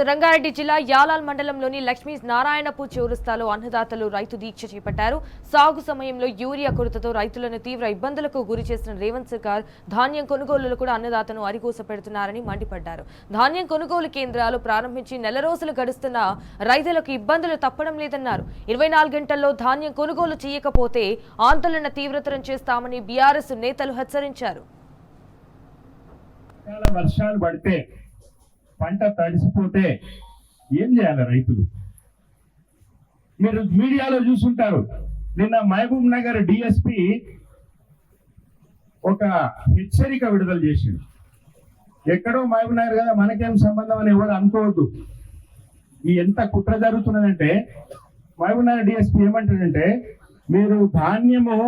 రంగారెడ్డి జిల్లా యాలాల్ మండలంలోని లక్ష్మీ నారాయణపూర్ చౌరస్తాలో అన్నదాతలు రైతు దీక్ష చేపట్టారు. సాగు సమయంలో యూరియా కొరతతో రైతులను తీవ్ర ఇబ్బందులకు గురి చేసిన రేవంత్ సర్కార్ ధాన్యం కొనుగోలులో కూడా అన్నదాతను అరిగోస పెడుతున్నారని మండిపడ్డారు. ధాన్యం కొనుగోలు కేంద్రాలు ప్రారంభించి నెల రోజులు గడుస్తున్నా రైతులకు ఇబ్బందులు తప్పడం లేదన్నారు. 24 గంటల్లో ధాన్యం కొనుగోలు చేయకపోతే ఆందోళన తీవ్రతరం చేస్తామని బీఆర్ఎస్ నేతలు హెచ్చరించారు. వర్షాలు పడితే పంట తడిసిపోతే ఏం చేయాలి రైతులు? మీరు మీడియాలో చూసుంటారు. నిన్న మహబూబ్ నగర్ డిఎస్పి ఒక హెచ్చరిక విడుదల చేసింది. ఎక్కడో మహబూబ్ నగర్ కదా, మనకేం సంబంధం అని ఎవరు అనుకోవద్దు. ఈ ఎంత కుట్ర జరుగుతున్నదంటే మహబూబ్ నగర్ డిఎస్పి ఏమంటాడంటే, మీరు ధాన్యము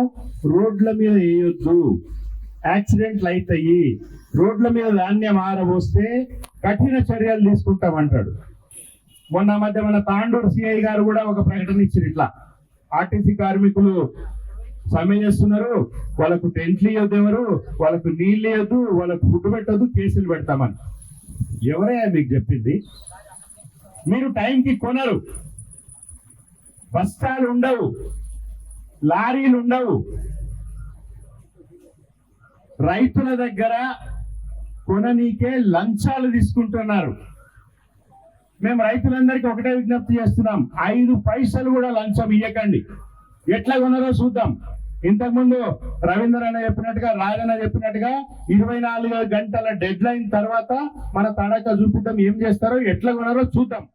రోడ్ల మీద వేయొద్దు, యాక్సిడెంట్లు అవుతాయి, రోడ్ల మీద ధాన్యం ఆరబోస్తే కఠిన చర్యలు తీసుకుంటామంటాడు. మొన్న మధ్య మన తాండూరు సిఐ గారు కూడా ఒక ప్రకటన ఇచ్చారు. ఇట్లా ఆర్టీసీ కార్మికులు సమ్మె చేస్తున్నారు, వాళ్ళకు టెంట్లు ఇవ్వద్దు, ఎవరు వాళ్ళకు నీళ్ళు ఇవ్వద్దు, వాళ్ళకు ఫుడ్ పెట్టద్దు, కేసులు పెడతామని. ఎవరయ్యా మీకు చెప్పింది? మీరు టైంకి కొనరు, బస్తాలు ఉండవు, లారీలు ఉండవు, రైతుల దగ్గర కొననీకే లంచాలు తీసుకుంటున్నారు. మేము రైతులందరికీ ఒకటే విజ్ఞప్తి చేస్తున్నాం, 5 పైసలు కూడా లంచం ఇయ్యకండి. ఎట్లా కొన్నారో చూద్దాం. ఇంతకుముందు రవీంద్ర అన్న చెప్పినట్టుగా, రాజన్న చెప్పినట్టుగా 24 గంటల డెడ్ లైన్ తర్వాత మన తడక చూపిద్దాం, ఏం చేస్తారో ఎట్లా కొన్నారో చూద్దాం.